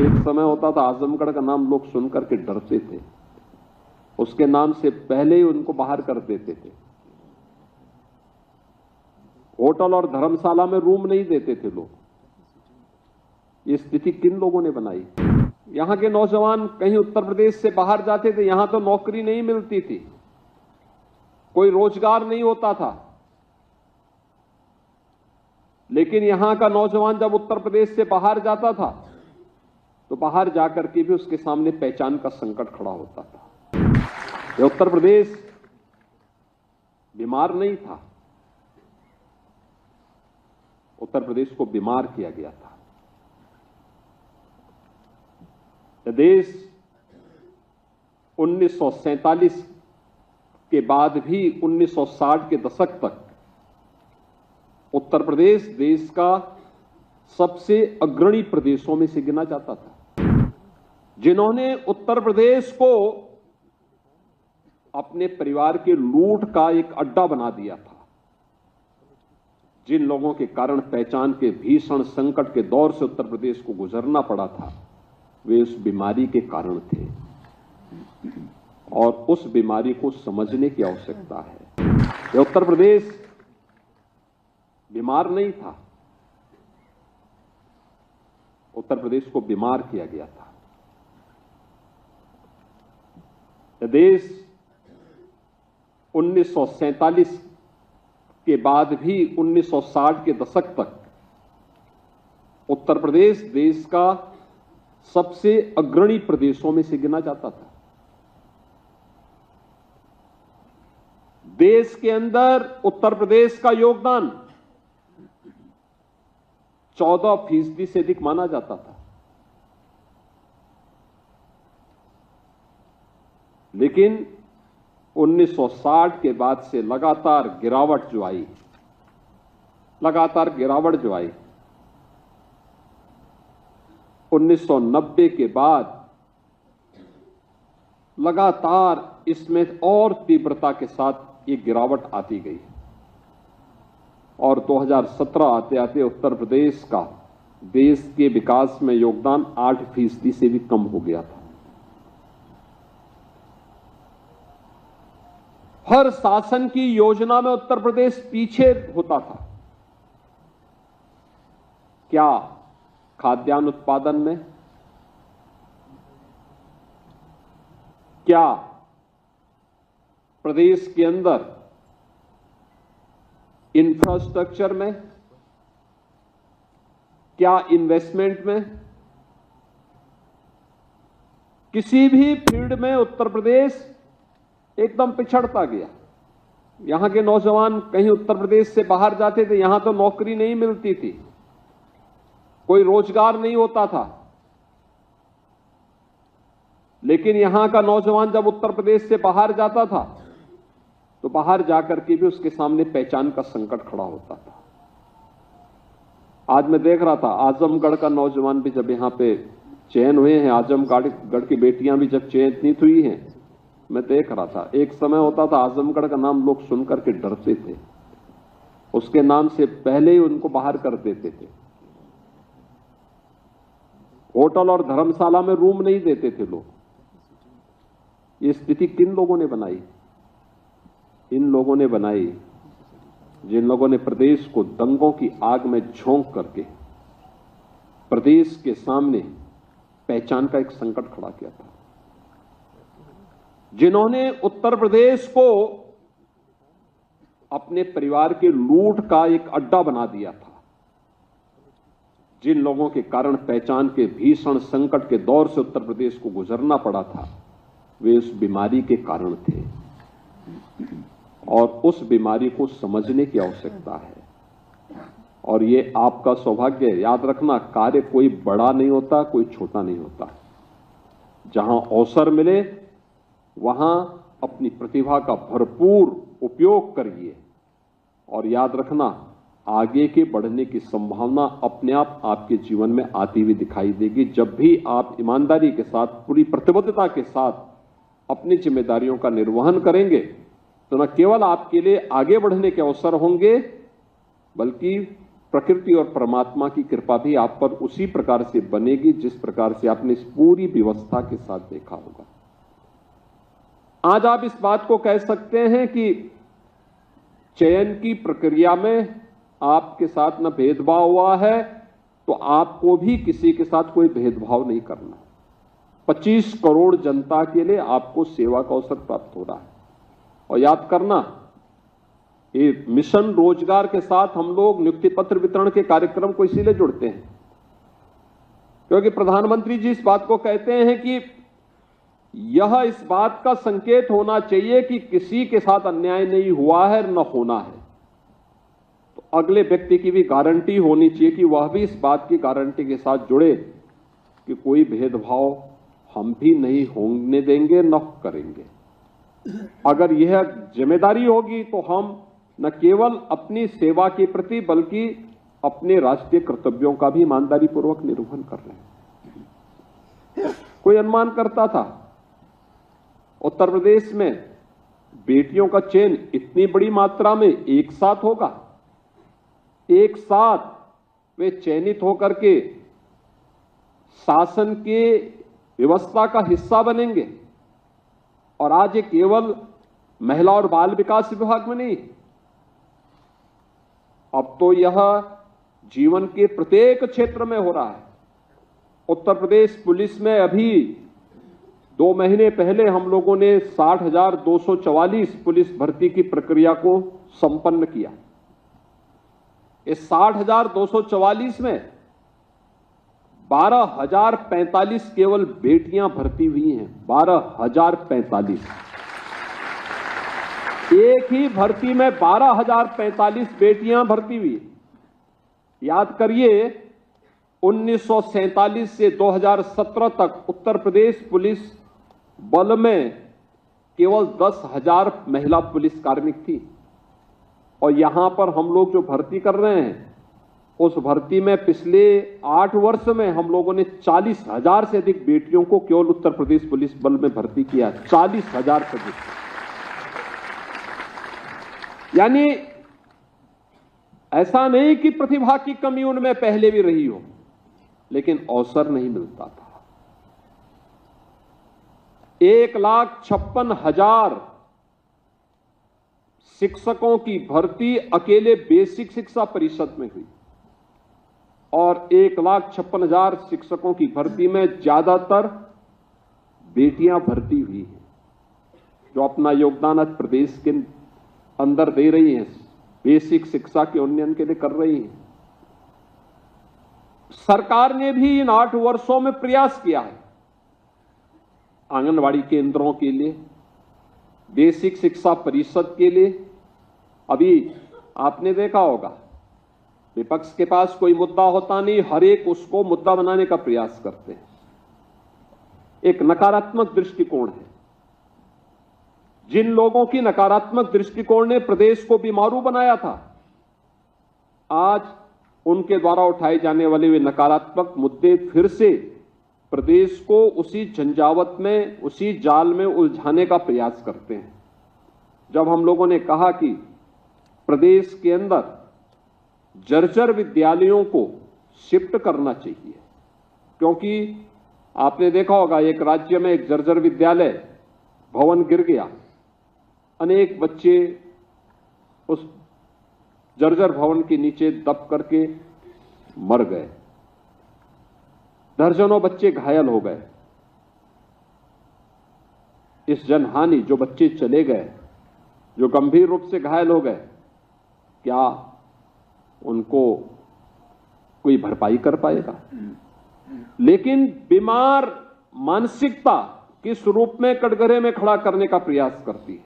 एक समय होता था आजमगढ़ का नाम लोग सुन करके डरते थे, उसके नाम से पहले ही उनको बाहर कर देते थे। होटल और धर्मशाला में रूम नहीं देते थे लोग। ये स्थिति किन लोगों ने बनाई? यहां के नौजवान कहीं उत्तर प्रदेश से बाहर जाते थे, यहां तो नौकरी नहीं मिलती थी, कोई रोजगार नहीं होता था। लेकिन यहां का नौजवान जब उत्तर प्रदेश से बाहर जाता था तो बाहर जाकर के भी उसके सामने पहचान का संकट खड़ा होता था। ये उत्तर प्रदेश बीमार नहीं था, उत्तर प्रदेश को बीमार किया गया था। यह देश 1947 के बाद भी 1960 के दशक तक उत्तर प्रदेश देश का सबसे अग्रणी प्रदेशों में से गिना जाता था। जिन्होंने उत्तर प्रदेश को अपने परिवार के लूट का एक अड्डा बना दिया था, जिन लोगों के कारण पहचान के भीषण संकट के दौर से उत्तर प्रदेश को गुजरना पड़ा था, वे उस बीमारी के कारण थे और उस बीमारी को समझने की आवश्यकता है। यह उत्तर प्रदेश बीमार नहीं था, उत्तर प्रदेश को बीमार किया गया था। यह देश 1947 के बाद भी 1960 के दशक तक उत्तर प्रदेश देश का सबसे अग्रणी प्रदेशों में से गिना जाता था। देश के अंदर उत्तर प्रदेश का योगदान 14% से अधिक माना जाता था। लेकिन 1960 के बाद से लगातार गिरावट जो आई, 1990 के बाद लगातार इसमें और तीव्रता के साथ ये गिरावट आती गई और 2017 आते आते उत्तर प्रदेश का देश के विकास में योगदान 8% से भी कम हो गया था। हर शासन की योजना में उत्तर प्रदेश पीछे होता था। क्या खाद्यान्न उत्पादन में, क्या प्रदेश के अंदर इंफ्रास्ट्रक्चर में, क्या इन्वेस्टमेंट में, किसी भी फील्ड में उत्तर प्रदेश एकदम पिछड़ता गया। यहां के नौजवान कहीं उत्तर प्रदेश से बाहर जाते थे, यहां तो नौकरी नहीं मिलती थी, कोई रोजगार नहीं होता था। लेकिन यहां का नौजवान जब उत्तर प्रदेश से बाहर जाता था तो बाहर जाकर के भी उसके सामने पहचान का संकट खड़ा होता था। आज मैं देख रहा था आजमगढ़ का नौजवान भी जब यहां पे चयन हुए हैं, आजमगढ़ की बेटियां भी जब चयनित हुई हैं, मैं देख रहा था एक समय होता था आजमगढ़ का नाम लोग सुन करके डरते थे, उसके नाम से पहले ही उनको बाहर कर देते थे। होटल और धर्मशाला में रूम नहीं देते थे लोग। ये स्थिति किन लोगों ने बनाई? इन लोगों ने बनाई जिन लोगों ने प्रदेश को दंगों की आग में झोंक करके प्रदेश के सामने पहचान का एक संकट खड़ा किया था, जिन्होंने उत्तर प्रदेश को अपने परिवार के लूट का एक अड्डा बना दिया था, जिन लोगों के कारण पहचान के भीषण संकट के दौर से उत्तर प्रदेश को गुजरना पड़ा था, वे उस बीमारी के कारण थे और उस बीमारी को समझने की आवश्यकता है। और ये आपका सौभाग्य है। याद रखना, कार्य कोई बड़ा नहीं होता, कोई छोटा नहीं होता। जहां अवसर मिले वहां अपनी प्रतिभा का भरपूर उपयोग करिए और याद रखना, आगे के बढ़ने की संभावना अपने आप आपके जीवन में आती हुई दिखाई देगी जब भी आप ईमानदारी के साथ, पूरी प्रतिबद्धता के साथ अपनी जिम्मेदारियों का निर्वहन करेंगे। तो न केवल आपके लिए आगे बढ़ने के अवसर होंगे, बल्कि प्रकृति और परमात्मा की कृपा भी आप पर उसी प्रकार से बनेगी जिस प्रकार से आपने इस पूरी व्यवस्था के साथ देखा होगा। आज आप इस बात को कह सकते हैं कि चयन की प्रक्रिया में आपके साथ न भेदभाव हुआ है, तो आपको भी किसी के साथ कोई भेदभाव नहीं करना। 25 करोड़ जनता के लिए आपको सेवा का अवसर प्राप्त हो रहा है। और याद करना, ये मिशन रोजगार के साथ हम लोग नियुक्ति पत्र वितरण के कार्यक्रम को इसीलिए जुड़ते हैं क्योंकि प्रधानमंत्री जी इस बात को कहते हैं कि यह इस बात का संकेत होना चाहिए कि किसी के साथ अन्याय नहीं हुआ है न होना है। तो अगले व्यक्ति की भी गारंटी होनी चाहिए कि वह भी इस बात की गारंटी के साथ जुड़े कि कोई भेदभाव हम भी नहीं होने देंगे न करेंगे। अगर यह जिम्मेदारी होगी तो हम न केवल अपनी सेवा के प्रति बल्कि अपने राष्ट्रीय कर्तव्यों का भी ईमानदारी पूर्वक निर्वहन कर रहे हैं। कोई अनुमान करता था उत्तर प्रदेश में बेटियों का चयन इतनी बड़ी मात्रा में एक साथ होगा, एक साथ वे चयनित होकर के शासन के व्यवस्था का हिस्सा बनेंगे। और आज ये केवल महिला और बाल विकास विभाग में नहीं, अब तो यह जीवन के प्रत्येक क्षेत्र में हो रहा है। उत्तर प्रदेश पुलिस में अभी 2 महीने पहले हम लोगों ने 60,244 पुलिस भर्ती की प्रक्रिया को संपन्न किया। इस 60,244 में 12,045 केवल बेटियां भर्ती हुई हैं। 12,045, एक ही भर्ती में 12,045 बेटियां भर्ती हुई। याद करिए, 1947 से 2017 तक उत्तर प्रदेश पुलिस बल में केवल 10,000 महिला पुलिस कार्मिक थी। और यहां पर हम लोग जो भर्ती कर रहे हैं, उस भर्ती में पिछले 8 वर्ष में हम लोगों ने 40,000 से अधिक बेटियों को केवल उत्तर प्रदेश पुलिस बल में भर्ती किया। 40,000 से अधिक। यानी ऐसा नहीं कि प्रतिभा की कमी उनमें पहले भी रही हो, लेकिन अवसर नहीं मिलता था। 1,56,000 शिक्षकों की भर्ती अकेले बेसिक शिक्षा परिषद में हुई और 1,56,000 शिक्षकों की भर्ती में ज्यादातर बेटियां भर्ती हुई हैं, जो अपना योगदान आज प्रदेश के अंदर दे रही हैं, बेसिक शिक्षा के उन्नयन के लिए कर रही हैं। सरकार ने भी इन 8 वर्षों में प्रयास किया है। आंगनवाड़ी केंद्रों के लिए, बेसिक शिक्षा परिषद के लिए। अभी आपने देखा होगा, विपक्ष के पास कोई मुद्दा होता नहीं, हर एक उसको मुद्दा बनाने का प्रयास करते हैं। एक नकारात्मक दृष्टिकोण है। जिन लोगों की नकारात्मक दृष्टिकोण ने प्रदेश को बीमारू बनाया था, आज उनके द्वारा उठाए जाने वाले वे नकारात्मक मुद्दे फिर से प्रदेश को उसी झंझावत में, उसी जाल में उलझाने का प्रयास करते हैं। जब हम लोगों ने कहा कि प्रदेश के अंदर जर्जर विद्यालयों को शिफ्ट करना चाहिए, क्योंकि आपने देखा होगा एक राज्य में एक जर्जर विद्यालय भवन गिर गया, अनेक बच्चे उस जर्जर भवन के नीचे दब करके मर गए, दर्जनों बच्चे घायल हो गए। इस जनहानि, जो बच्चे चले गए, जो गंभीर रूप से घायल हो गए, क्या उनको कोई भरपाई कर पाएगा? लेकिन बीमार मानसिकता किस रूप में कटघरे में खड़ा करने का प्रयास करती है।